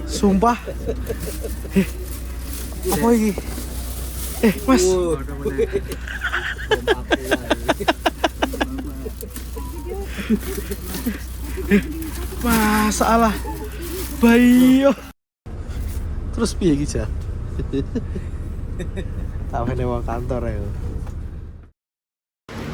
Sumpah. Apa ini? Mas. Masalah bayi. Terus piye iki, Ja? Sampai wong kantor ya.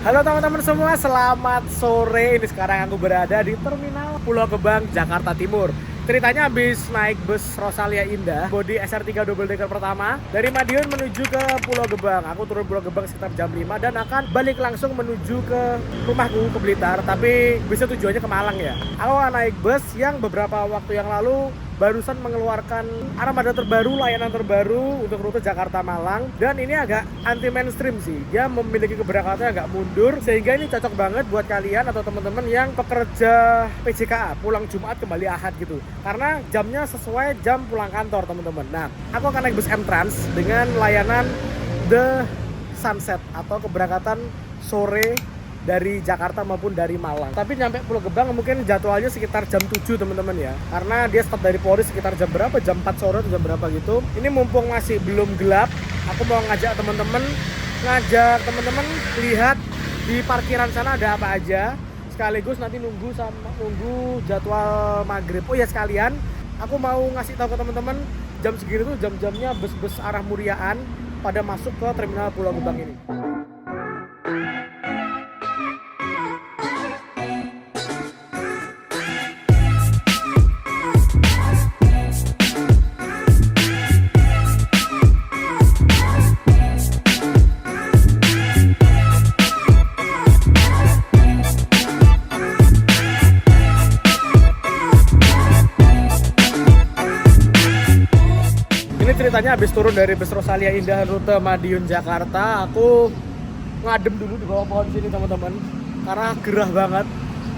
Halo teman-teman semua, selamat sore. Ini sekarang aku berada di Terminal Pulau Gebang, Jakarta Timur. Ceritanya habis naik bus Rosalia Indah, bodi SR3 double decker pertama dari Madiun menuju ke Pulau Gebang. Aku turun Pulau Gebang sekitar jam 5 dan akan balik langsung menuju ke rumahku ke Blitar. Tapi bisa tujuannya ke Malang ya. Aku akan naik bus yang beberapa waktu yang lalu barusan mengeluarkan armada terbaru, layanan terbaru untuk rute Jakarta-Malang. Dan ini agak anti mainstream sih. Dia memiliki keberangkatannya agak mundur, sehingga ini cocok banget buat kalian atau teman-teman yang pekerja PJKA, pulang Jumat kembali Ahad gitu. Karena jamnya sesuai jam pulang kantor teman-teman. Nah, aku akan naik bus M-Trans dengan layanan The Sunset atau keberangkatan sore dari Jakarta maupun dari Malang. Tapi nyampe Pulau Gebang mungkin jadwalnya sekitar jam 7 teman-teman ya. Karena dia start dari Polri sekitar jam berapa? Jam 4 sore atau jam berapa gitu. Ini mumpung masih belum gelap, aku mau ngajak teman-teman lihat di parkiran sana ada apa aja. Sekaligus nanti nunggu jadwal maghrib. Oh ya sekalian, aku mau ngasih tahu ke teman-teman jam segini tuh jam-jamnya bus-bus arah Muriaan pada masuk ke Terminal Pulau Gebang ini. Ceritanya habis turun dari bus Rosalia Indah rute Madiun Jakarta, aku ngadem dulu di bawah pohon sini teman-teman karena gerah banget.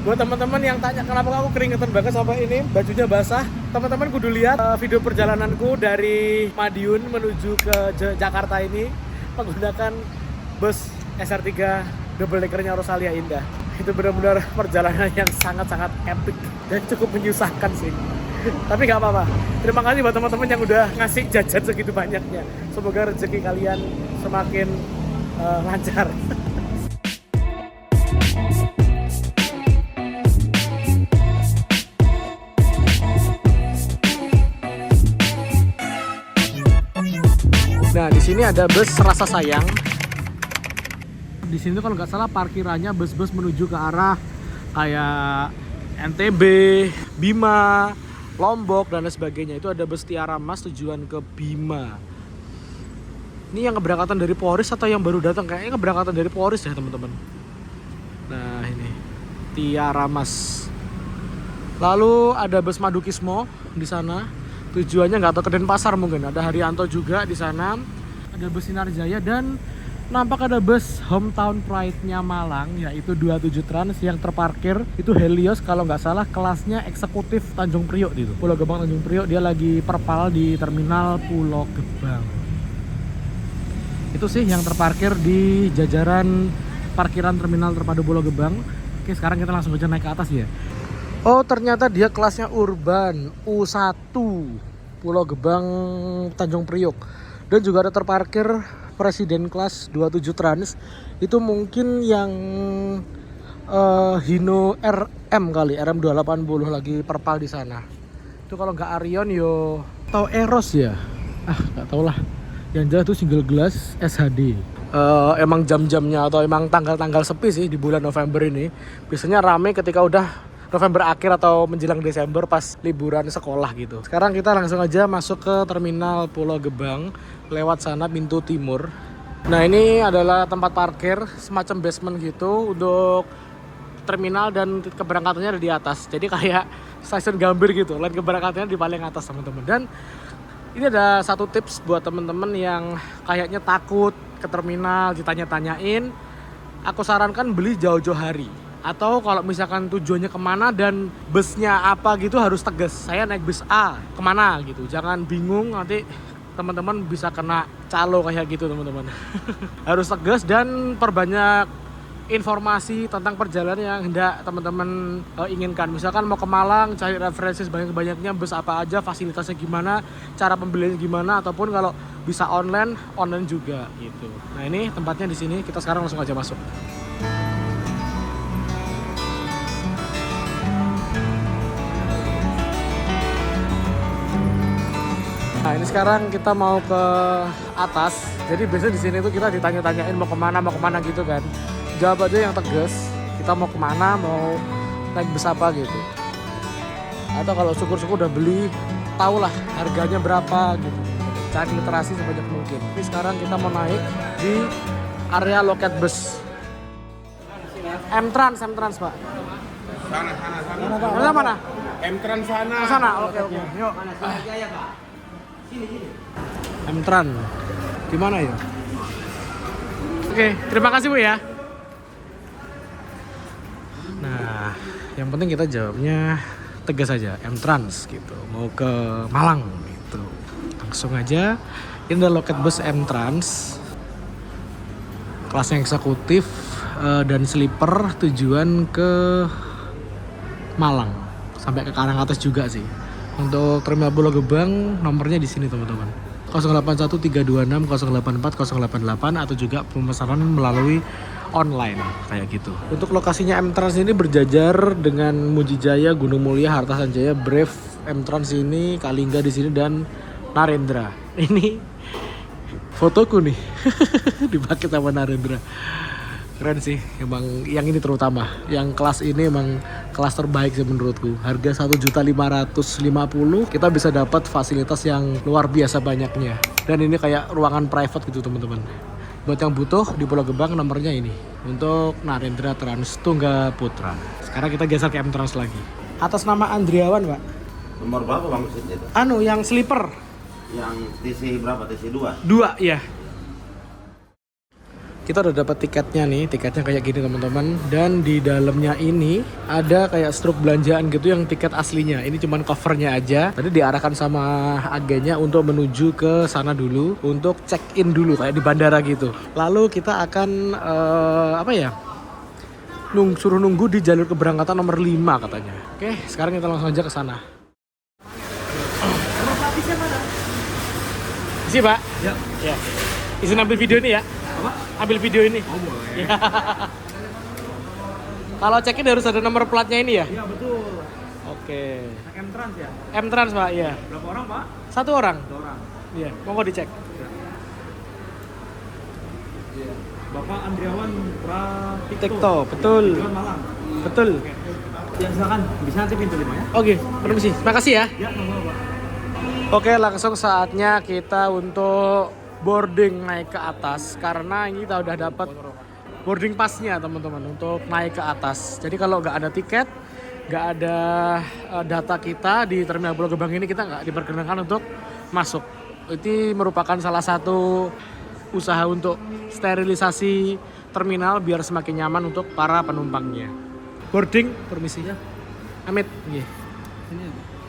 Buat teman-teman yang tanya kenapa aku keringetan banget sampai ini bajunya basah, teman-teman kudu lihat video perjalananku dari Madiun menuju ke Jakarta ini menggunakan bus SR3 double deckernya Rosalia Indah. Itu benar-benar perjalanan yang sangat-sangat epic dan cukup menyusahkan sih. Tapi nggak apa-apa. Terima kasih buat teman-teman yang udah ngasih jajan segitu banyaknya. Semoga rezeki kalian semakin lancar. Nah, di sini ada bus Rasa Sayang. Di sini kalau nggak salah parkirannya bus-bus menuju ke arah kayak NTB, Bima, Lombok dan lain sebagainya. Itu ada bus Tiara Mas tujuan ke Bima. Ini yang keberangkatan dari Polres atau yang baru datang? Kayaknya keberangkatan dari Polres ya teman-teman. Nah ini Tiara Mas. Lalu ada bus Madukismo di sana. Tujuannya nggak tahu ke Denpasar mungkin. Ada Haryanto juga di sana. Ada bus Sinar Jaya dan nampak ada bus Hometown Pride-nya Malang, yaitu 27 Trans yang terparkir. Itu Helios kalau nggak salah kelasnya eksekutif Tanjung Priok gitu. Pulau Gebang Tanjung Priok, dia lagi perpal di Terminal Pulau Gebang. Itu sih yang terparkir di jajaran parkiran Terminal Terpadu Pulau Gebang. Oke, sekarang kita langsung aja naik ke atas ya. Oh, ternyata dia kelasnya Urban U1 Pulau Gebang Tanjung Priok. Dan juga ada terparkir Presiden kelas 27 Trans. Itu mungkin yang Hino RM kali, RM280 lagi perpal di sana. Itu kalau nggak Arion yo atau Eros ya. Nggak tau lah. Yang jelas itu single glass SHD. Emang jam-jamnya atau emang tanggal-tanggal sepi sih di bulan November ini. Biasanya rame ketika udah November akhir atau menjelang Desember pas liburan sekolah gitu. Sekarang kita langsung aja masuk ke Terminal Pulau Gebang lewat sana pintu timur. Nah ini adalah tempat parkir semacam basement gitu untuk terminal dan keberangkatannya ada di atas. Jadi kayak stasiun Gambir gitu, lain keberangkatannya di paling atas teman-teman. Dan ini ada satu tips buat teman-teman yang kayaknya takut ke terminal ditanya-tanyain. Aku sarankan beli jauh-jauh hari. Atau kalau misalkan tujuannya kemana dan busnya apa gitu harus tegas. Saya naik bus A, kemana gitu. Jangan bingung nanti teman-teman bisa kena calo kayak gitu teman-teman. Harus tegas dan perbanyak informasi tentang perjalanan yang hendak teman-teman inginkan. Misalkan mau ke Malang, cari referensi sebanyak-banyaknya, bus apa aja, fasilitasnya gimana, cara pembeliannya gimana, ataupun kalau bisa online juga gitu. Nah ini tempatnya di sini, kita sekarang langsung aja masuk. Nah ini sekarang kita mau ke atas. Jadi biasanya di sini tuh kita ditanya-tanyain mau kemana gitu kan. Jawab aja yang tegas. Kita mau kemana, mau naik bus apa gitu. Atau kalau syukur-syukur udah beli, tahulah harganya berapa gitu. Cari literasi sebanyak mungkin. Tapi sekarang kita mau naik di area loket bus. M-Trans Pak. Sana. Mana? M-Trans sana. Sana, oke. Yuk. M-Trans. Di mana ya? Oke, terima kasih Bu ya. Nah, yang penting kita jawabnya tegas aja, M-Trans gitu. Mau ke Malang gitu. Langsung aja. Ini ada loket bus M-Trans. Kelasnya eksekutif dan sleeper, tujuan ke Malang. Sampai ke Karangates juga sih. Untuk terminal Pulau Gebang nomornya di sini teman-teman. 081326084088 atau juga pemesanan melalui online kayak gitu. Untuk lokasinya M-Trans ini berjajar dengan Mujijaya, Gunung Mulia, Harta Sanjaya, Brave, M-Trans ini, Kalingga di sini dan Narendra. Ini fotoku nih dipakai sama Narendra. Keren sih, emang yang ini terutama. Yang kelas ini emang kelas terbaik sih menurutku. Harga 1.550.000 kita bisa dapat fasilitas yang luar biasa banyaknya. Dan ini kayak ruangan private gitu teman-teman. Buat yang butuh di Pulau Gebang nomornya ini. Untuk Narendra Trans Tunggal Putra. Sekarang kita geser ke M-Trans lagi. Atas nama Andriawan, Pak. Nomor berapa Bang mesinnya itu? Yang sleeper. Yang TC berapa? TC 2? 2, ya. Kita udah dapat tiketnya nih, tiketnya kayak gini teman-teman. Dan di dalamnya ini ada kayak struk belanjaan gitu yang tiket aslinya. Ini cuman covernya aja. Tadi diarahkan sama agennya untuk menuju ke sana dulu untuk check in dulu kayak di bandara gitu. Lalu kita akan suruh nunggu di jalur keberangkatan nomor 5 katanya. Oke, sekarang kita langsung aja ke sana. Pelatihnya mana? Isi, Pak? Ya. Izin ambil video ini ya. Apa? Ambil video ini. Oh boleh. Ya. Kalau check-in harus ada nomor platnya ini ya? Iya betul. Oke. M-Trans ya? M-Trans Pak, iya. Berapa orang Pak? 1 orang. 1 orang. Iya, monggo dicek. Iya. Bapak Andriawan Pratikto. Betul. Tujuan Malang. Betul. Oke. Ya silakan, bisa nanti pintu 5 ya. Oke, permisi. Makasih ya. Ya, monggo Pak. Oke, langsung saatnya kita untuk boarding naik ke atas karena ini kita udah dapat boarding passnya teman-teman untuk naik ke atas. Jadi kalau nggak ada tiket, nggak ada data kita di terminal Pulau Gebang ini, kita nggak diperkenankan untuk masuk. Itu merupakan salah satu usaha untuk sterilisasi terminal biar semakin nyaman untuk para penumpangnya. Boarding, permisi ya. Amit,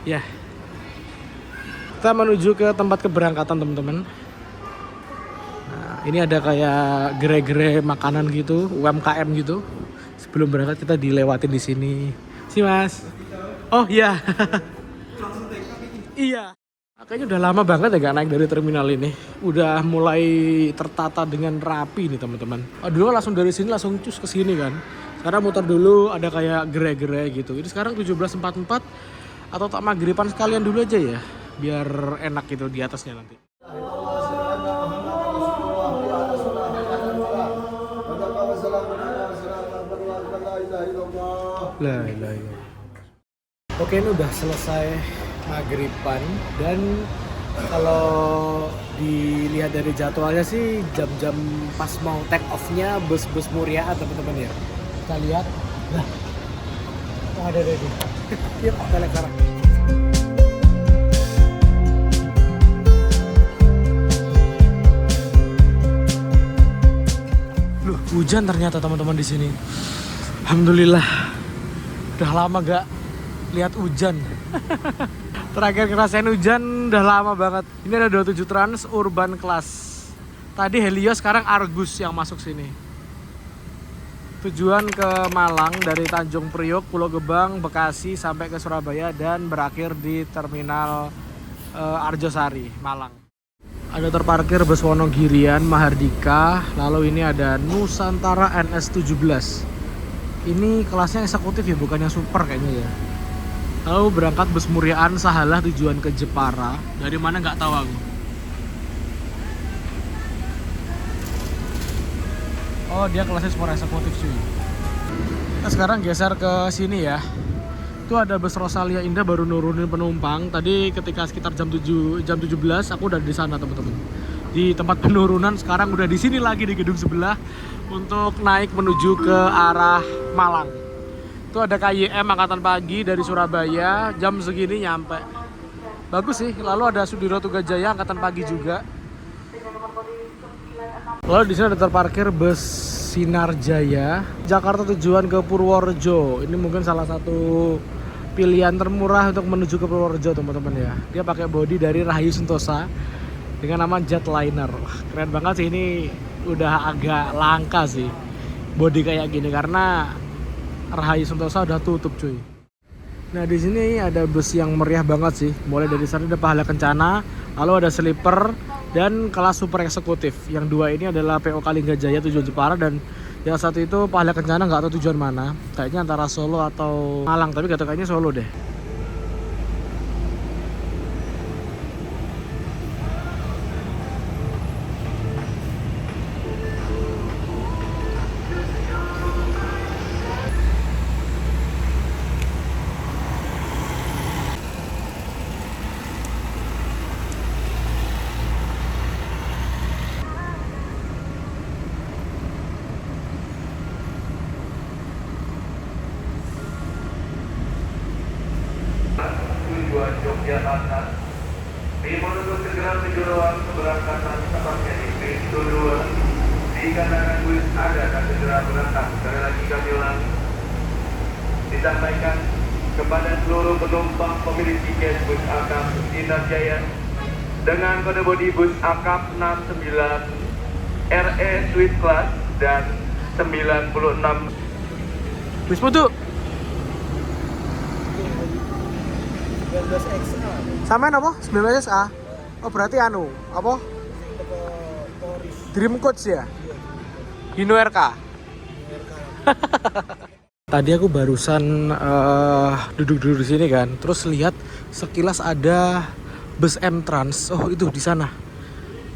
ya. Kita menuju ke tempat keberangkatan teman-teman. Ini ada kayak gerai-gerai makanan gitu, UMKM gitu. Sebelum berangkat kita dilewatin di sini. Si Mas. Oh iya. Iya. Kayaknya udah lama banget ya gak naik dari terminal ini. Udah mulai tertata dengan rapi nih teman-teman. Dulu langsung dari sini langsung cus ke sini kan. Sekarang muter dulu ada kayak gerai-gerai gitu. Ini sekarang 17.44 atau tak maghriban sekalian dulu aja ya. Biar enak gitu di atasnya nanti. Oke, ini udah selesai maghriban dan kalau dilihat dari jadwalnya sih jam-jam pas mau take off-nya bus-bus Muria teman-teman ya. Kita lihat. Nah. Oh, ada nih. Yuk, kita lihat sekarang. Loh, hujan ternyata teman-teman di sini. Alhamdulillah. Udah lama gak lihat hujan. Terakhir ngerasain hujan udah lama banget. Ini ada 27 Trans Urban Class. Tadi Helios, sekarang Argus yang masuk sini. Tujuan ke Malang dari Tanjung Priok, Pulau Gebang, Bekasi sampai ke Surabaya dan berakhir di terminal Arjosari, Malang. Ada terparkir bus Wonogirian, Mahardika, lalu ini ada Nusantara NS17. Ini kelasnya eksekutif ya, bukan yang super kayaknya ya. Lalu berangkat bus Muryaan Sahalah tujuan ke Jepara. Dari mana nggak tahu aku. Oh, dia kelasnya super eksekutif cuy. Nah, sekarang geser ke sini ya. Itu ada bus Rosalia Indah baru nurunin penumpang. Tadi ketika sekitar jam 17 aku udah di sana teman-teman. Di tempat penurunan, sekarang udah di sini lagi di gedung sebelah untuk naik menuju ke arah Malang. Itu ada KYM angkatan pagi dari Surabaya, jam segini nyampe. Bagus sih. Lalu ada Sudiro Tugajaya angkatan pagi juga. Lalu di sini ada terparkir bus Sinar Jaya Jakarta tujuan ke Purworejo. Ini mungkin salah satu pilihan termurah untuk menuju ke Purworejo teman-teman ya. Dia pakai bodi dari Rahayu Sentosa dengan nama Jetliner. Wah, keren banget sih, ini udah agak langka sih bodi kayak gini karena Rahayu Sentosa udah tutup cuy. Nah di sini ada bus yang meriah banget sih. Mulai dari sana ada Pahala Kencana, lalu ada sleeper dan kelas super eksekutif. Yang dua ini adalah PO Kalinggajaya tujuan Jepara dan yang satu itu Pahala Kencana, nggak tahu tujuan mana. Kayaknya antara Solo atau Malang, tapi kayaknya Solo deh. Tujuan Yogyakarta dimohon segera menuju ruang keberangkatan tepatnya di pintu 2. Dikarenakan bus ada akan segera berangkat. Sekali lagi kami ulang, disampaikan kepada seluruh penumpang pemilik tiket bus akap Sinar Jaya dengan kode bodi bus akap 69 RE Suite Class dan 96. Bus foto. 19XA. Sampean apa? 19A. Oh berarti anu, apa? Dream Coach ya? Hino RK. Tadi aku barusan duduk-duduk di sini kan, terus lihat sekilas ada bus M-Trans. Oh itu di sana.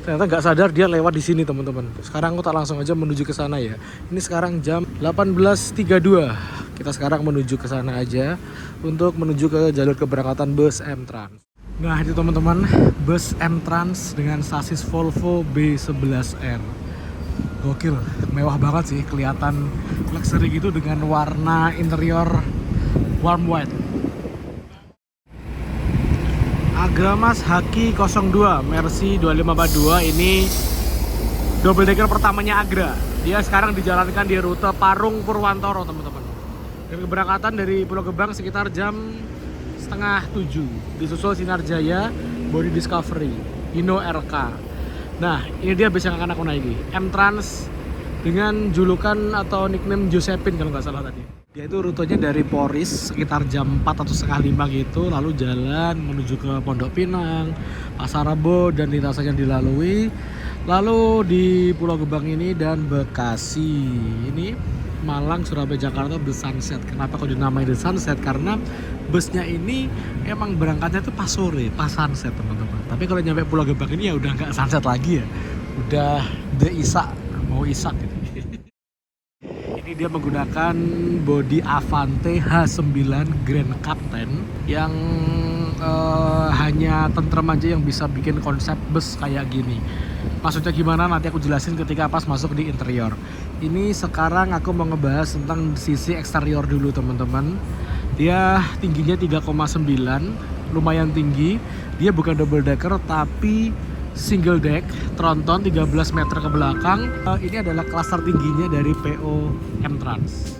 Ternyata nggak sadar dia lewat di sini teman-teman. Sekarang aku tak langsung aja menuju ke sana ya. Ini sekarang jam 18.32. Kita sekarang menuju ke sana aja untuk menuju ke jalur keberangkatan bus M-Trans. Nah itu teman-teman, bus M-Trans dengan sasis Volvo B11R. Gokil, mewah banget sih, kelihatan luxury gitu dengan warna interior warm white. Agramas Haki 02 Mercy 2542 ini double decker pertamanya Agra. Dia sekarang dijalankan di rute Parung Purwantoro teman-teman. Dan keberangkatan dari Pulau Gebang sekitar jam 6:30. Disusul Sinar Jaya, Body Discovery, Hino RK. Nah ini dia bus yang akan aku naiki, M-Trans dengan julukan atau nickname Josephine kalau nggak salah tadi. Dia itu rutenya dari Poris sekitar jam 4 atau setengah 5 gitu, lalu jalan menuju ke Pondok Pinang, Pasar Rebo dan lintasan yang dilalui. Lalu di Pulau Gebang ini dan Bekasi ini Malang, Surabaya, Jakarta The Sunset. Kenapa kok dinamai The Sunset? Karena busnya ini emang berangkatnya itu pas sore, pas sunset teman-teman. Tapi kalau nyampe Pulau Gebang ini ya udah nggak sunset lagi ya, udah The Isak, mau Isak gitu. Ini dia menggunakan bodi Avante H9 Grand Captain yang hanya tentrem aja yang bisa bikin konsep bus kayak gini. Maksudnya gimana nanti aku jelasin ketika pas masuk di interior. Ini sekarang aku mau ngebahas tentang sisi eksterior dulu teman-teman. Dia tingginya 3,9, lumayan tinggi. Dia bukan double decker tapi single deck, tronton 13 meter ke belakang. Ini adalah kelas tertingginya dari PO M-Trans.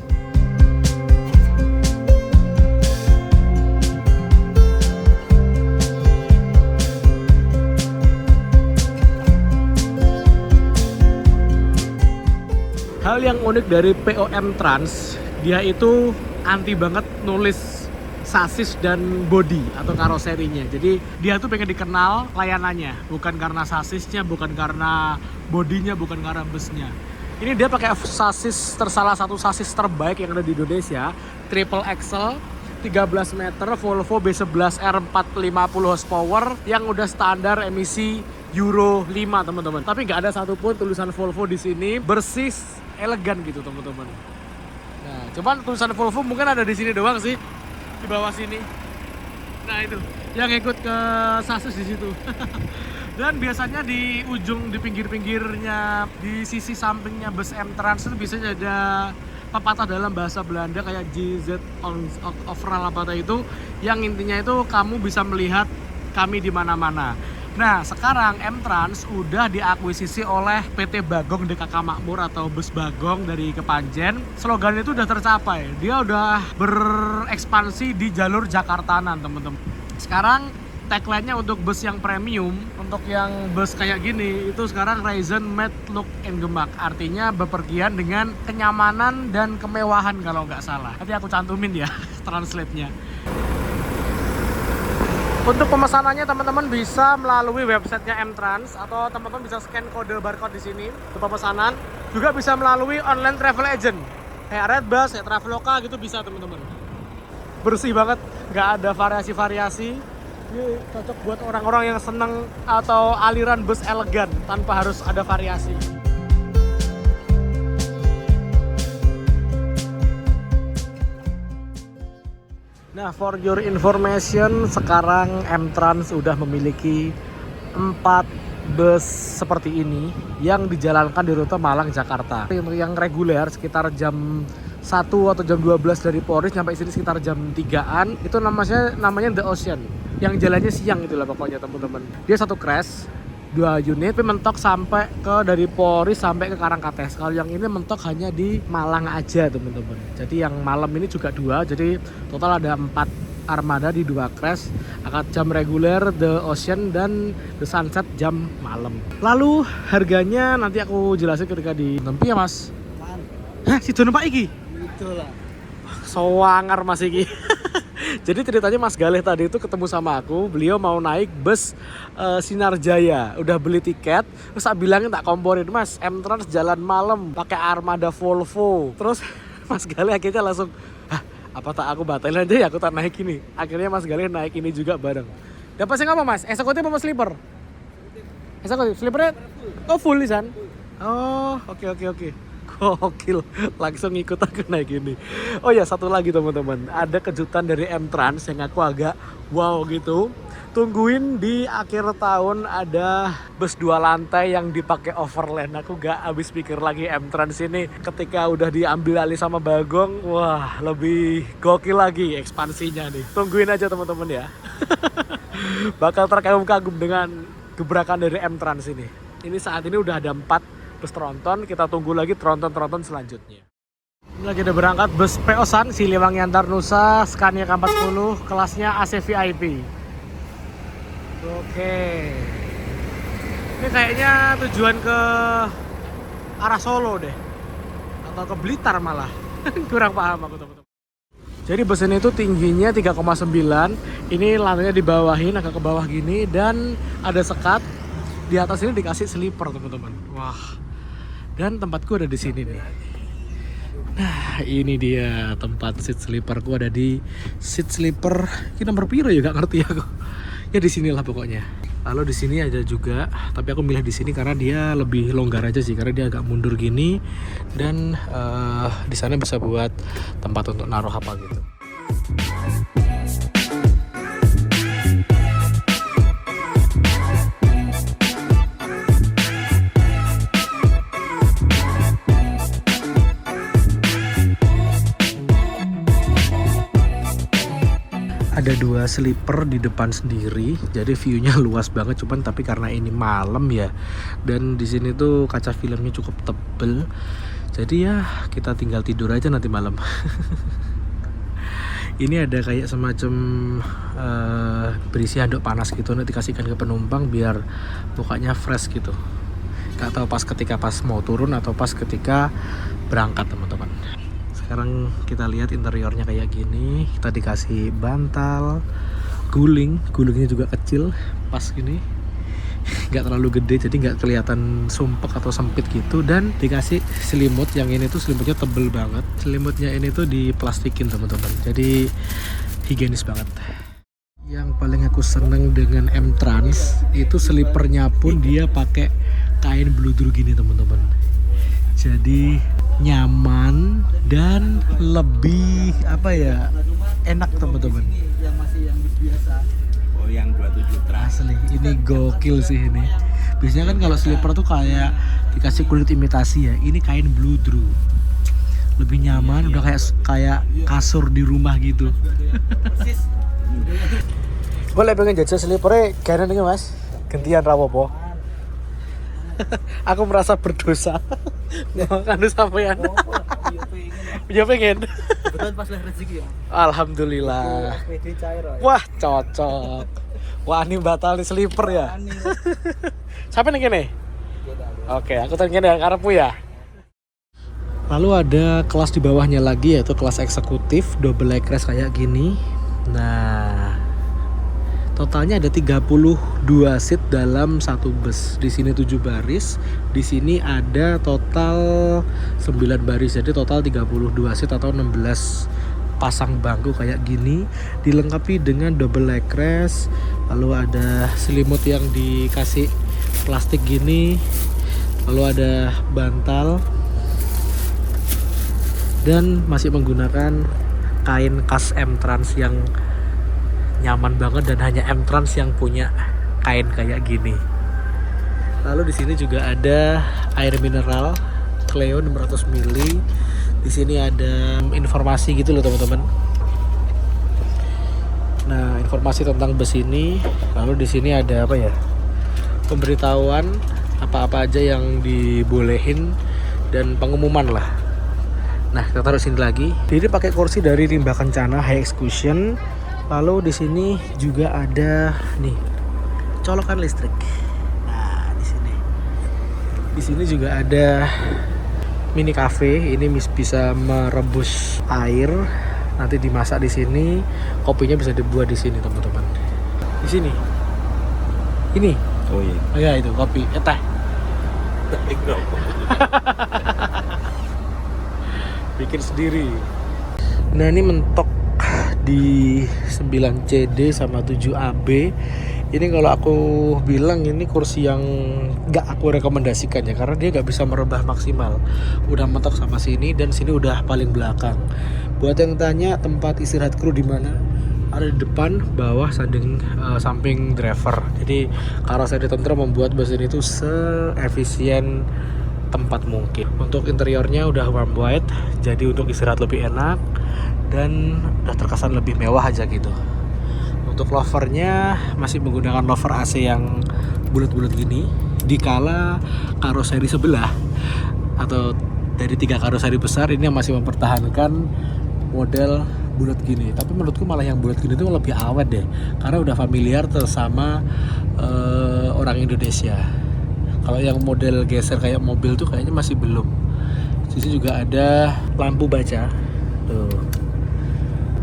hal yang unik dari POM Trans, dia itu anti banget nulis sasis dan body atau karoserinya. Jadi dia tuh pengen dikenal layanannya, bukan karena sasisnya, bukan karena bodinya, bukan karena busnya. Ini dia pakai sasis salah satu sasis terbaik yang ada di Indonesia, triple axle, 13 meter, Volvo B11R 450 horsepower yang udah standar emisi Euro 5 teman-teman. Tapi nggak ada satupun tulisan Volvo di sini, bersih, elegan gitu teman-teman. Nah, cuman tulisan Volvo mungkin ada di sini doang sih, di bawah sini. Nah itu, yang ikut ke sasis di situ. Dan biasanya di ujung, di pinggir-pinggirnya, di sisi sampingnya bus M-Trans itu biasanya ada pepatah dalam bahasa Belanda kayak GZ overall apa itu, yang intinya itu kamu bisa melihat kami di mana-mana. Nah, sekarang M-Trans udah diakuisisi oleh PT Bagong DKK Makmur atau Bus Bagong dari Kepanjen. Slogan itu udah tercapai. Dia udah berekspansi di jalur Jakartanan, teman-teman. Sekarang tagline-nya untuk bus yang premium, untuk yang bus kayak gini, itu sekarang Ryzen Made Look and Gemak. Artinya bepergian dengan kenyamanan dan kemewahan kalau nggak salah. Nanti aku cantumin ya translate-nya. Untuk pemesanannya teman-teman bisa melalui websitenya M-Trans atau teman-teman bisa scan kode barcode di sini untuk pemesanan. Juga bisa melalui online travel agent kayak Redbus, kayak Traveloka gitu bisa teman-teman. Bersih banget, nggak ada variasi-variasi. Ini cocok buat orang-orang yang seneng atau aliran bus elegan tanpa harus ada variasi. Nah, for your information, sekarang M-Trans udah memiliki 4 bus seperti ini yang dijalankan di rute Malang Jakarta. Yang reguler sekitar jam 1 atau jam 12 dari Polres sampai sini sekitar jam 3-an. Itu namanya The Ocean. Yang jalannya siang itulah pokoknya teman-teman. Dia satu crash, 2 unit, tapi mentok sampai ke dari Polres sampai ke Karangkates. Kalau yang ini mentok hanya di Malang aja teman-teman. Jadi yang malam ini juga 2, jadi total ada 4 armada di 2 crash. Akad jam reguler The Ocean dan The Sunset jam malam. Lalu harganya nanti aku jelasin ketika di tempi ya mas. Hah, si Dono Pak Iki? Itulah. Soangar mas Iki. Jadi ceritanya Mas Galih tadi itu ketemu sama aku, beliau mau naik bus Sinar Jaya, udah beli tiket, terus saya bilangin tak komporin, Mas M-Trans jalan malam pakai armada Volvo. Terus Mas Galih akhirnya langsung, apa tak aku batalin aja ya, aku tak naik ini. Akhirnya Mas Galih naik ini juga bareng. Dapat sih apa Mas? Eksekutif apa sleeper? Eksekutif, sleepernya? Oh full nih San? Oh oke. Gokil, langsung ikut aku naik ini. Oh ya, satu lagi teman-teman, ada kejutan dari M-Trans yang aku agak wow gitu. Tungguin di akhir tahun ada bus 2 lantai yang dipakai overland. Aku gak habis pikir lagi M-Trans ini ketika udah diambil alih sama Bagong, wah lebih gokil lagi ekspansinya nih. Tungguin aja teman-teman ya. Bakal terkagum-kagum dengan gebrakan dari M-Trans ini. Ini saat ini udah ada 4 bus tronton, kita tunggu lagi tronton selanjutnya. Ini lagi udah berangkat bus PO San, Siliwangi Antar Nusa, Scania K40, kelasnya AC VIP. Oke. Ini kayaknya tujuan ke arah Solo deh. Atau ke Blitar malah. Kurang paham aku teman-teman. Jadi bus ini tuh tingginya 3,9. Ini lantainya dibawahin agak ke bawah gini dan ada sekat. Di atas ini dikasih sleeper teman-teman. Wah. Dan tempatku ada di sini nih. Nah, ini dia tempat seat sleeperku, ada di seat sleeper. Ini nomor piro ya gak ngerti aku. Ya di sinilah pokoknya. Lalu di sini ada juga, tapi aku milih di sini karena dia lebih longgar aja sih, karena dia agak mundur gini dan di sana bisa buat tempat untuk naruh apa gitu. Ada 2 sleeper di depan sendiri, jadi view-nya luas banget. Cuman tapi karena ini malam ya, dan di sini tuh kaca filmnya cukup tebel, jadi ya kita tinggal tidur aja nanti malam. Ini ada kayak semacam berisi handuk panas gitu, nanti kasihkan ke penumpang biar mukanya fresh gitu. Gak tahu pas mau turun atau pas ketika berangkat teman-teman. Sekarang kita lihat interiornya kayak gini. Kita dikasih bantal, gulingnya juga kecil, pas gini, nggak terlalu gede jadi nggak kelihatan sumpek atau sempit gitu. Dan dikasih selimut, yang ini tuh selimutnya tebel banget. Selimutnya ini tuh diplastikin teman-teman, jadi higienis banget. Yang paling aku seneng dengan M-Trans itu selipernya pun dia pakai kain bludur gini teman-teman. Jadi nyaman dan lebih apa ya, enak teman-teman. Yang masih yang biasa. Oh, yang 27 trans. Asli, ini gokil sih ini. Biasanya kan kalau slipper tuh kayak dikasih kulit imitasi ya. Ini kain bludur. Lebih nyaman, udah kayak kasur di rumah gitu. Persis. Gue lagi pengen jajal slipernya gana nih mas, gantian rapopo. Aku merasa berdosa makan sampean. Ya pengen. Kebetulan pas lah rezeki ya. Alhamdulillah. PD cair. Wah cocok. Wah ini batal di slipper ya. Sampai nih gini. Oke, aku tanya dengan karepmu ya. Lalu ada kelas di bawahnya lagi, yaitu kelas eksekutif double leg rest kayak gini. Nah, totalnya ada 32 seat dalam satu bus. Di sini 7 baris, di sini ada total 9 baris. Jadi total 32 seat atau 16 pasang bangku kayak gini, dilengkapi dengan double leg rest. Lalu ada selimut yang dikasih plastik gini. Lalu ada bantal. Dan masih menggunakan kain khas M-Trans yang nyaman banget dan hanya M-Trans yang punya kain kayak gini. Lalu di sini juga ada air mineral Cleo 600 ml. Di sini ada informasi gitu loh teman-teman. Nah, informasi tentang bus ini. Lalu di sini ada apa ya? Pemberitahuan apa-apa aja yang dibolehin dan pengumuman lah. Nah, kita taruh sini lagi. Jadi pakai kursi dari Rimba Kencana High Execution. Lalu di sini juga ada nih colokan listrik. Nah, di sini. Di sini juga ada mini cafe. Ini bisa merebus air, nanti dimasak di sini. Kopinya bisa dibuat di sini, teman-teman. Di sini. Ini. Oh iya. Oh ya, itu kopi, teh. Bikin sendiri. Nah, ini mentok di 9CD sama 7AB. Ini kalau aku bilang ini kursi yang gak aku rekomendasikan ya, karena dia gak bisa merebah maksimal. Udah mentok sama sini dan sini udah paling belakang. Buat yang tanya tempat istirahat kru di mana, ada di depan, bawah, samping driver. Jadi karoseri Tentara membuat bus ini tuh seefisien tempat mungkin. Untuk interiornya udah warm white, jadi untuk istirahat lebih enak dan udah terkesan lebih mewah aja gitu. Untuk lovernya masih menggunakan lover AC yang bulat-bulat gini, dikala karoseri sebelah atau dari 3 karoseri besar ini yang masih mempertahankan model bulat gini. Tapi menurutku malah yang bulat gini itu lebih awet deh, karena udah familiar sama orang Indonesia. Kalau yang model geser kayak mobil tuh kayaknya masih belum. Di sini juga ada lampu baca. Tuh.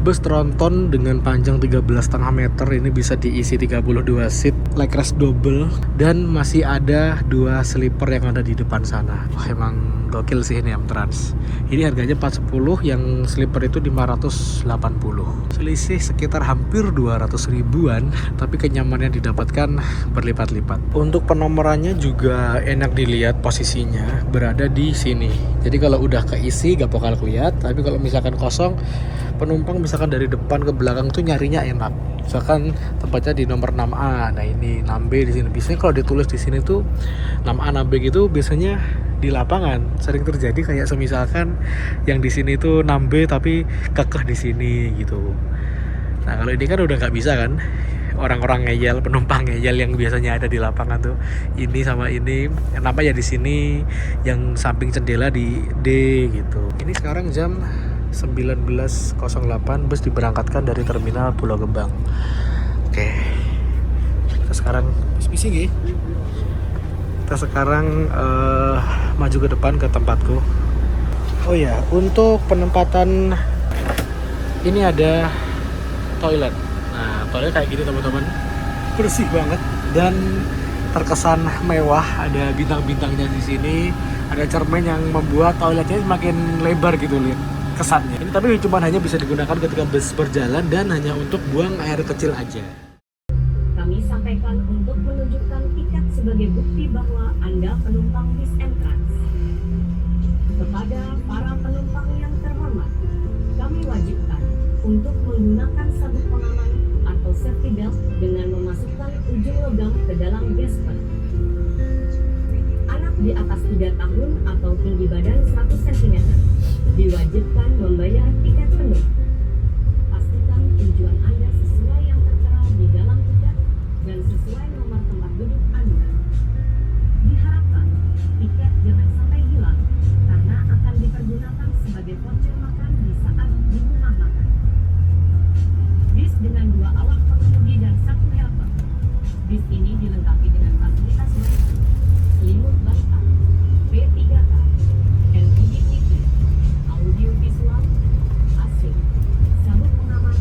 Bus tronton dengan panjang 13,5 meter, ini bisa diisi 32 seat, leg rest double, dan masih ada 2 sleeper yang ada di depan sana. Wah, emang gokil sih ini M-Trans. Ini harganya 410, yang sleeper itu 580. Selisih sekitar hampir 200 ribuan, tapi kenyamanannya didapatkan berlipat-lipat. Untuk penomorannya juga enak dilihat, posisinya berada di sini. Jadi kalau udah keisi gak bakal kelihatan, tapi kalau misalkan kosong, penumpang misalkan dari depan ke belakang tuh nyarinya enak. Misalkan tempatnya di nomor 6A, nah ini 6B di sini. Biasanya kalau ditulis di sini tuh 6A 6B gitu biasanya di lapangan sering terjadi, kayak semisalkan yang di sini tuh 6B tapi kekeh di sini gitu. Nah, kalau ini kan udah nggak bisa kan, orang-orang ngeyel, penumpang ngeyel yang biasanya ada di lapangan tuh ini sama ini, yang namanya di sini, yang samping jendela di D gitu. Ini sekarang jam 19.08, bus diberangkatkan dari terminal Pulau Gebang. Oke, kita sekarang bising ya. Kita sekarang maju ke depan ke tempatku. Oh ya, untuk penempatan ini ada toilet. Nah, toilet kayak gini teman-teman, bersih banget dan terkesan mewah. Ada bintang-bintangnya di sini, ada cermin yang membuat toiletnya semakin lebar gitu lihat kesannya. Ini tapi cuma hanya bisa digunakan ketika bus berjalan dan hanya untuk buang air kecil aja. Kami sampaikan untuk menunjukkan tiket sebagai bukti bahwa Anda penumpang bis Emtrans. Kepada para penumpang yang terhormat, kami wajibkan untuk menggunakan sabuk pengaman atau safety belt dengan memasukkan ujung logam ke dalam gasket. Anak di atas 3 tahun atau tinggi badan 100 cm diwajibkan membayar tiket penuh. Pastikan tujuan Anda sesuai yang tertera di dalam tiket dan sesuai nomor tempat duduk Anda. Diharapkan tiket jangan sampai hilang karena akan dipergunakan sebagai voucher makan di saat di rumah makan. Bis dengan 2 awak pengemudi dan 1 helper. Bis ini dilengkapi dengan fasilitas WC, selimut bantal, P3K, LCD TV, audio visual, AC, sabuk pengaman,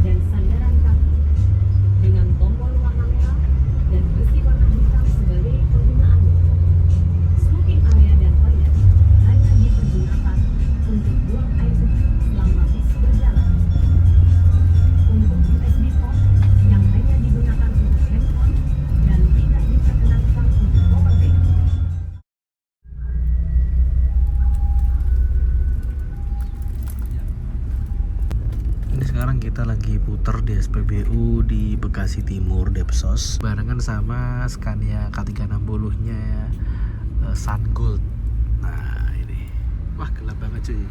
dan sandaran kaki. Dengan tombol warna merah dan besi warna hitam sebagai penggunaannya. Smoking area dan toilet hanya dipergunakan untuk buang air kecil selama bis berjalan. Untuk USB port yang hanya digunakan untuk handphone dan tidak diperkenankan untuk powerbank. Ini sekarang kita lagi puter di SPBU di Bekasi Timur, Depsos, barengan sama Scania K360-nya Sun Gold. Nah ini, wah gelap banget cuy.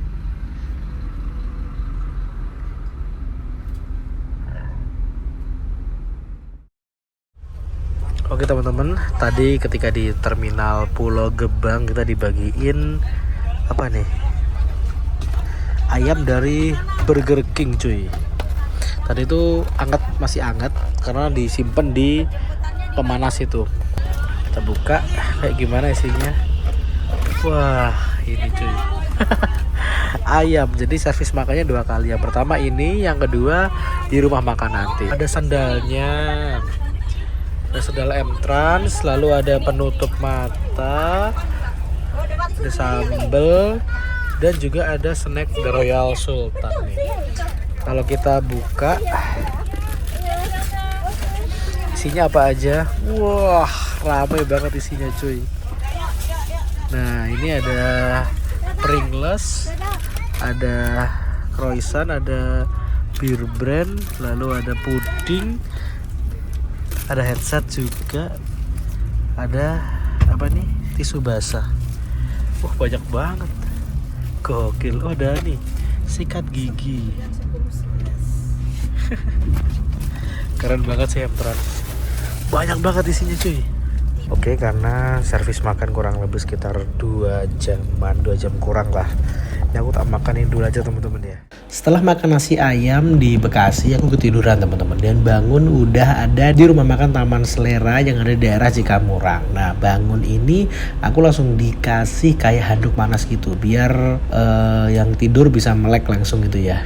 Oke teman-teman, tadi ketika di terminal Pulau Gebang kita dibagiin apa nih? Ayam dari Burger King cuy. Tadi itu masih hangat karena disimpan di pemanas itu. Kita buka kayak gimana isinya. Wah ini cuy. Ayam, jadi servis makannya 2 kali. Yang pertama ini, yang kedua di rumah makan nanti. Ada sandalnya, ada sandal Emtrans, lalu ada penutup mata, ada sambal, dan juga ada snack The Royal Sultan nih. Kalau kita buka isinya apa aja? Wah, ramai banget isinya cuy. Nah, ini ada Pringles, ada croissant, ada beer brand, lalu ada puding, ada headset juga, ada apa nih? Tisu basah. Wah, banyak banget. Gokil. Oh, ada nih sikat gigi. Keren banget sih Emtrans. Banyak banget isinya cuy. Oke, karena servis makan kurang lebih sekitar 2 jam kurang lah. Ini aku tak makanin dulu aja teman-teman ya. Setelah makan nasi ayam di Bekasi, aku ketiduran teman-teman, dan bangun udah ada di rumah makan Taman Selera yang ada di daerah Cikamurang. Nah, bangun ini aku langsung dikasih kayak handuk panas gitu, biar yang tidur bisa melek langsung gitu ya.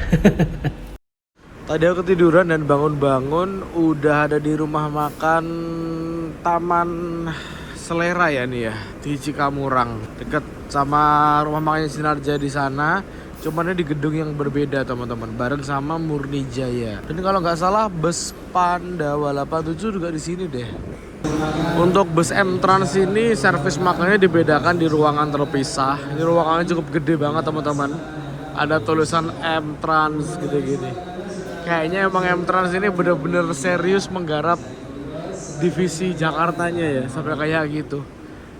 Tadi aku ketiduran dan bangun-bangun udah ada di rumah makan Taman Selera ya nih ya, di Cikamurang, deket sama rumah makannya Sinarja di sana. Cuman di gedung yang berbeda teman-teman, bareng sama Murni Jaya. Dan kalau nggak salah bus Pandawa 87 juga di sini deh. Untuk bus Emtrans ini servis makannya dibedakan di ruangan terpisah. Ini ruangannya cukup gede banget teman-teman. Ada tulisan Emtrans gitu-gini. Kayaknya emang Emtrans ini bener-bener serius menggarap divisi Jakartanya ya, sampai kayak gitu.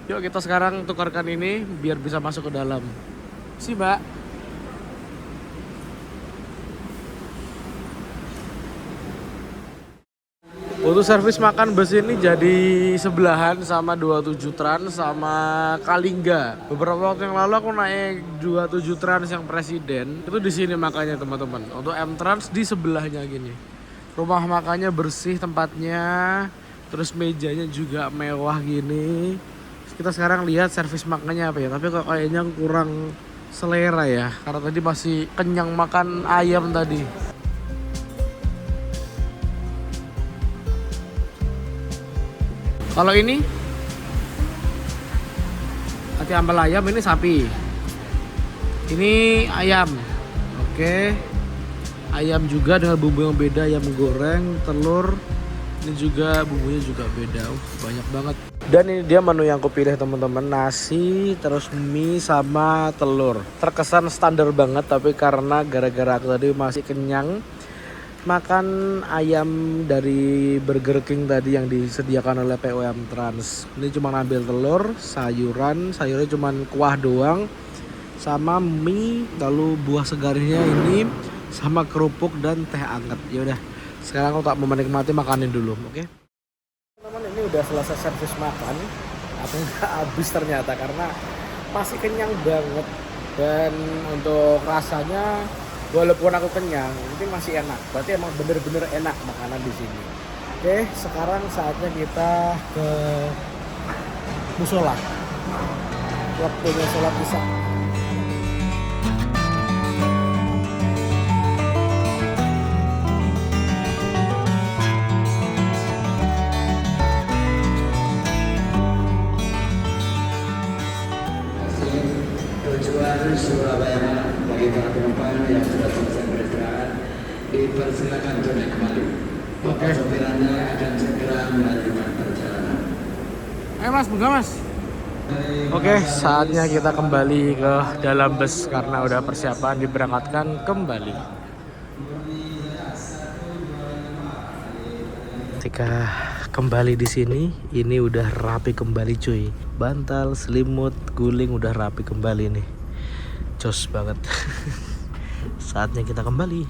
Yuk kita sekarang tukarkan ini biar bisa masuk ke dalam. Si Mbak. Untuk servis makan bus ini jadi sebelahan sama 27 Trans sama Kalingga. Beberapa waktu yang lalu aku naik 27 Trans yang presiden. Itu di sini makanya teman-teman. Untuk M-Trans di sebelahnya gini. Rumah makannya bersih tempatnya. Terus mejanya juga mewah gini. Kita sekarang lihat servis makannya apa ya. Tapi kok kayaknya kurang selera ya, karena tadi masih kenyang makan ayam tadi. Kalau ini hati ambal ayam, ini sapi. Ini ayam. Oke. Ayam juga dengan bumbu yang beda, ayam goreng, telur. Ini juga bumbunya juga beda. Banyak banget. Dan ini dia menu yang aku pilih teman-teman, nasi, terus mie sama telur. Terkesan standar banget, tapi karena gara-gara aku tadi masih kenyang makan ayam dari Burger King tadi yang disediakan oleh POM Trans. Ini cuma ngambil telur, sayurnya cuma kuah doang, sama mie, lalu buah segarnya ini, sama kerupuk dan teh anget. Ya udah, sekarang aku tak mau menikmati makanin dulu, oke? Teman-teman, ini udah selesai servis makan. Aku nggak habis ternyata karena masih kenyang banget, dan untuk rasanya walaupun aku kenyang, ini masih enak. Berarti emang bener-bener enak makanan di sini. Oke, sekarang saatnya kita ke musola. Waktunya sholat isya. Tujuan Surabaya bagi para penumpang yang sudah selesai beristirahat dipersilakan untuk naik kembali. Bapak sopir Anda akan segera melanjutkan perjalanan. Ayo mas, buka mas. Oke, saatnya kita kembali ke dalam bus karena udah persiapan diberangkatkan kembali. Ketika kembali di sini, ini udah rapi kembali cuy. Bantal, selimut, guling udah rapi kembali nih. Jos banget. Saatnya kita kembali.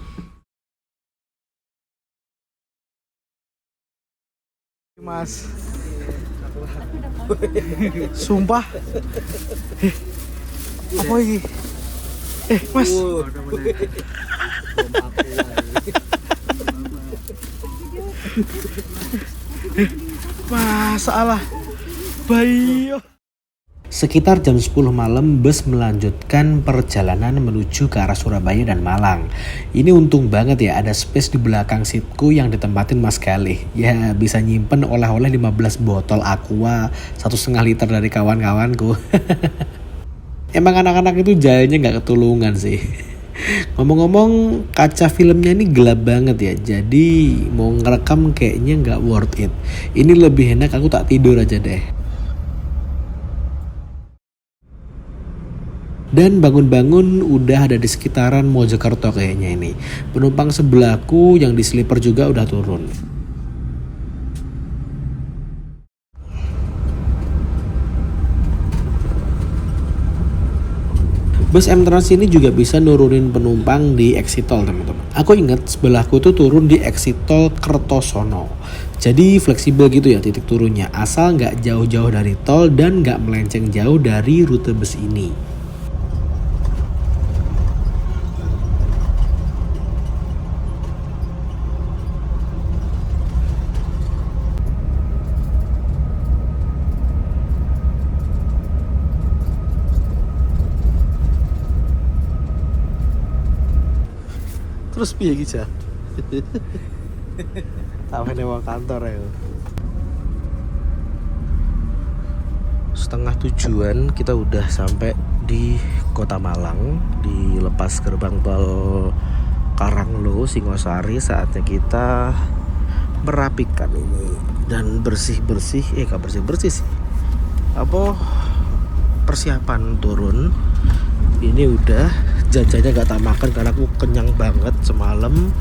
Mas. Sumpah. Apa ini? Mas. Masalah. Bayo. Sekitar jam 10 malam bus melanjutkan perjalanan menuju ke arah Surabaya dan Malang. Ini untung banget ya ada space di belakang seatku yang ditempatin Mas Galih. Ya bisa nyimpen oleh-oleh 15 botol aqua 1,5 liter dari kawan-kawanku. Emang anak-anak itu jalannya gak ketulungan sih. Ngomong-ngomong kaca filmnya ini gelap banget ya. Jadi mau ngerekam kayaknya gak worth it. Ini lebih enak aku tak tidur aja deh. Dan bangun-bangun udah ada di sekitaran Mojokerto kayaknya ini. Penumpang sebelahku yang di sleeper juga udah turun. Bus M-Trans ini juga bisa nurunin penumpang di exit tol teman-teman. Aku ingat sebelahku tuh turun di exit tol Kertosono. Jadi fleksibel gitu ya titik turunnya. Asal nggak jauh-jauh dari tol dan nggak melenceng jauh dari rute bus ini. Terus piye iki, Cak? Tawene wong kantor ya. Setengah tujuan kita udah sampai di Kota Malang, di lepas gerbang tol Karanglo, Singosari. Saatnya kita merapikan ini dan bersih-bersih, gak bersih-bersih sih. Apa persiapan turun. Ini udah jajannya gak tak makan karena aku kenyang banget semalam.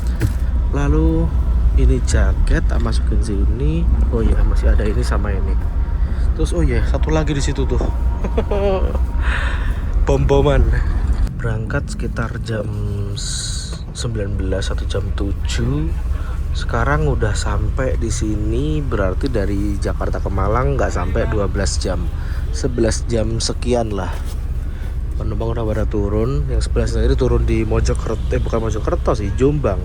Lalu ini jaket tak masukin sini. Oh iya masih ada ini sama ini. Terus oh iya satu lagi di situ tuh. Bom-boman. Berangkat sekitar jam 19 atau jam 7. Sekarang udah sampai di sini, berarti dari Jakarta ke Malang nggak sampai 12 jam. 11 jam sekian lah. Penumpang udah pada turun. Yang sebelah sendiri turun di Mojokerto, bukan Mojokerto sih, Jombang.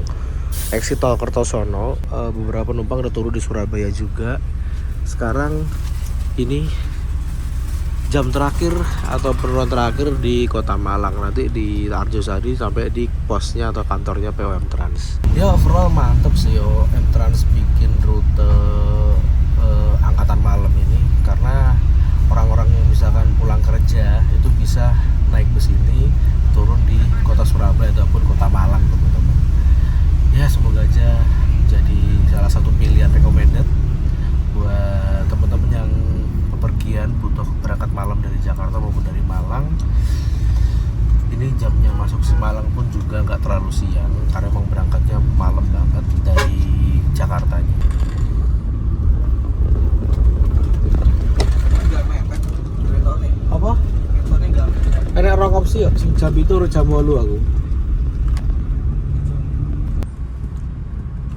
Exit tol Kertosono. Beberapa penumpang udah turun di Surabaya juga. Sekarang ini jam terakhir atau penurunan terakhir di Kota Malang, nanti di Arjosari sampai di posnya atau kantornya PO M-Trans. Ya overall mantep sih yo M-Trans bikin rute angkatan malam ini, karena orang-orang yang misalkan pulang kerja itu bisa naik bus ini turun di Kota Surabaya ataupun Kota Malang, teman-teman. Ya semoga aja jadi salah satu pilihan recommended buat teman-teman yang bepergian butuh berangkat malam dari Jakarta maupun dari Malang. Ini jamnya masuk Malang pun juga nggak terlalu siang karena emang berangkatnya malam banget dari Jakarta. Apa? Ada rong opsi ya, sing jam itu jam 8 aku.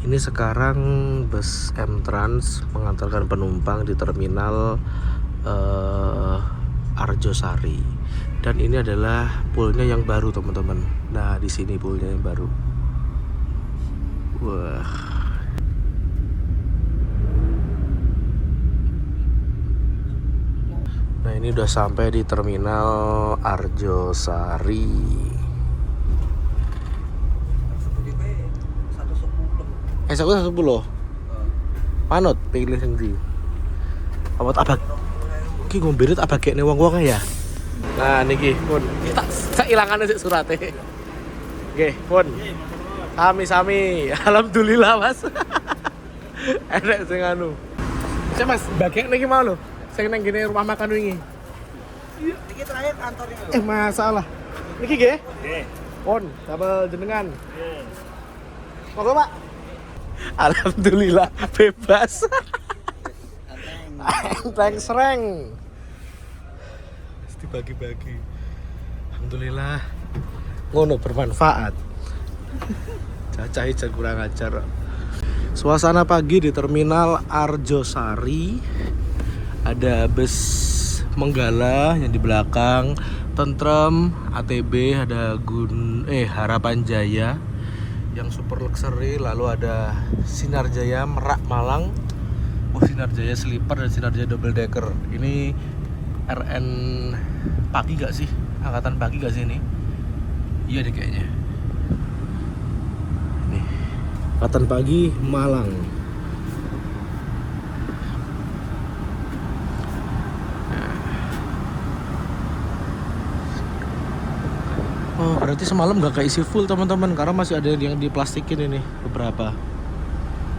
Ini sekarang bus M-Trans mengantarkan penumpang di terminal Arjosari. Dan ini adalah poolnya yang baru, teman-teman. Nah, di sini poolnya yang baru. Wah. Nah, ini udah sampai di terminal Arjosari. 110. Manut pilih sendiri. Apa abag? Ki ngomberit abagekne wong-wong ya. Nah niki pun kita ilangane sik surate. Nggih, pun. Sami-sami. Alhamdulillah, Mas. Enek sing anu. Cek Mas, bagek niki mau lho. Sing nang gene rumah makan wingi. Iya, niki terakhir kantornya. Masalah. Niki nggih? Nggih. Pun, double jenengan. Nggih. Monggo, Pak. Alhamdulillah bebas. Thanks reng. Mesti bagi-bagi. Alhamdulillah. Ngono bermanfaat. Cacah ijan kurang ajar. Suasana pagi di terminal Arjosari. Ada bus Menggala yang di belakang, Tentrem, ATB, ada Harapan Jaya yang super luxury, lalu ada Sinar Jaya Merak Malang, Sinar Jaya Sleeper dan Sinar Jaya Double Decker. Ini RN pagi gak sih? Angkatan pagi gak sih ini? Iya deh kayaknya. Nih, angkatan pagi Malang. Oh, berarti semalam nggak keisi full teman-teman, karena masih ada yang diplastikin ini beberapa.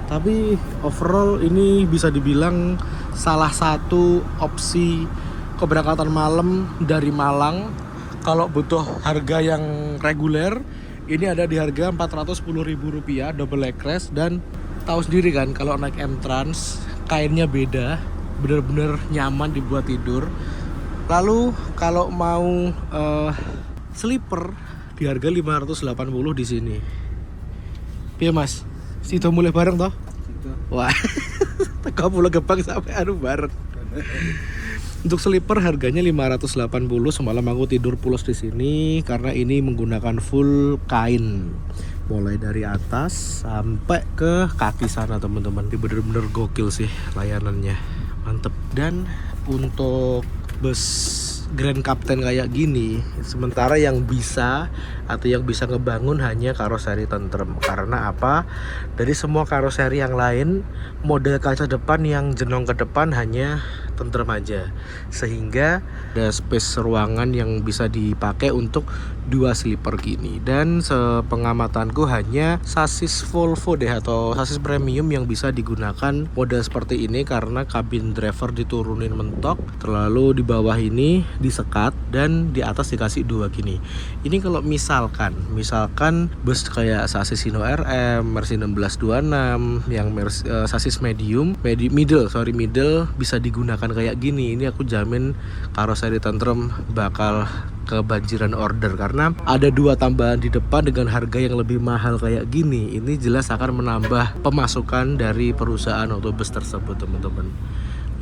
Tapi overall ini bisa dibilang salah satu opsi keberangkatan malam dari Malang. Kalau butuh harga yang reguler, ini ada di harga Rp410.000 double leg rest. Dan tahu sendiri kan kalau naik M-Trans kainnya beda, bener-bener nyaman dibuat tidur. Lalu kalau mau sleeper di harga 580 di sini. Piye Mas? Situ mulai bareng toh? Situ. Wah. Teko Pulau Gebang sampai anu bareng. Untuk sleeper harganya 580. Semalam aku tidur pulas di sini karena ini menggunakan full kain. Mulai dari atas sampai ke kaki sana, teman-teman. Ini bener-bener gokil sih layanannya. Mantep. Dan untuk bus Grand Captain kayak gini, sementara yang bisa atau yang bisa ngebangun hanya karoseri Tentrem. Karena apa? Dari semua karoseri yang lain, model kaca depan yang jenong ke depan hanya Tentrem aja, sehingga ada space ruangan yang bisa dipakai untuk 2 sleeper gini. Dan sepengamatanku hanya sasis Volvo deh atau sasis premium yang bisa digunakan model seperti ini, karena kabin driver diturunin mentok, terlalu di bawah ini disekat dan di atas dikasih 2 gini. Ini kalau misalkan bus kayak sasis Hino RM, Mercy 1626 yang sasis middle bisa digunakan kayak gini. Ini aku jamin karoseri Tentrem bakal kebanjiran order, karena ada 2 tambahan di depan dengan harga yang lebih mahal kayak gini. Ini jelas akan menambah pemasukan dari perusahaan otobus tersebut, teman-teman.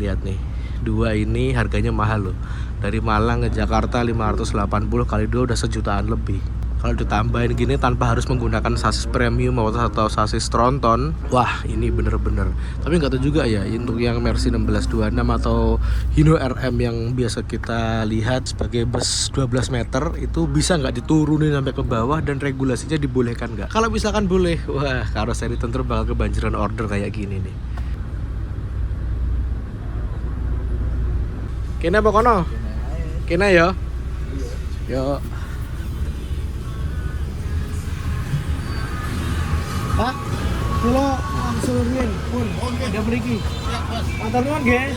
Lihat nih, 2 ini harganya mahal loh. Dari Malang ke Jakarta 580 kali 2 udah 1 jutaan lebih. Kalau ditambahin gini tanpa harus menggunakan sasis premium atau sasis tronton, wah ini bener-bener. Tapi nggak tahu juga ya untuk yang Mercy 1626 atau Hino RM yang biasa kita lihat sebagai bus 12 meter itu bisa nggak diturunin sampai ke bawah dan regulasinya dibolehkan nggak? Kalau misalkan boleh, wah karoseri tentu bakal kebanjiran order kayak gini nih. Kene apa kono? Kene ya? Yo. Pak, kula langsung riyen pun ada mriki. Matur nuwun nggih.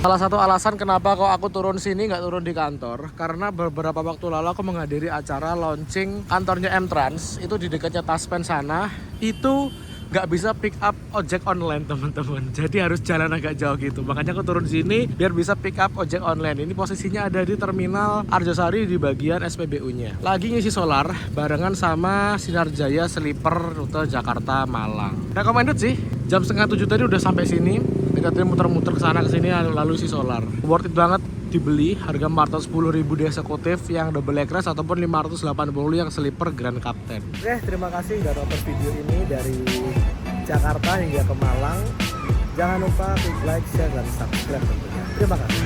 Salah satu alasan kenapa kok aku turun sini nggak turun di kantor, karena beberapa waktu lalu aku menghadiri acara launching kantornya M-Trans itu di dekatnya Taspen sana. Itu nggak bisa pick up ojek online teman-teman, jadi harus jalan agak jauh gitu. Makanya aku turun sini biar bisa pick up ojek online. Ini posisinya ada di terminal Arjosari di bagian SPBU-nya. Lagi ngisi solar barengan sama Sinar Jaya Sleeper rute Jakarta Malang. Recommended sih. Jam 6:30 tadi udah sampai sini. Kita muter-muter ke sana ke sini lalu isi solar. Worth it banget dibeli, harga 410.000 di eksekutif yang double leg-rest ataupun 580 yang sleeper Grand Captain. Oke, terima kasih udah nonton video ini dari Jakarta hingga ke Malang. Jangan lupa klik like, share, dan subscribe tentunya. Terima kasih.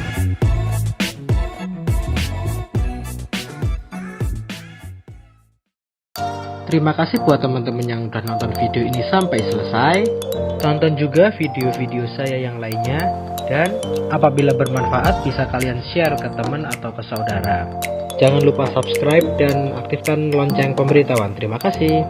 Terima kasih buat teman-teman yang udah nonton video ini sampai selesai. Tonton juga video-video saya yang lainnya. Dan apabila bermanfaat bisa kalian share ke teman atau ke saudara. Jangan lupa subscribe dan aktifkan lonceng pemberitahuan. Terima kasih.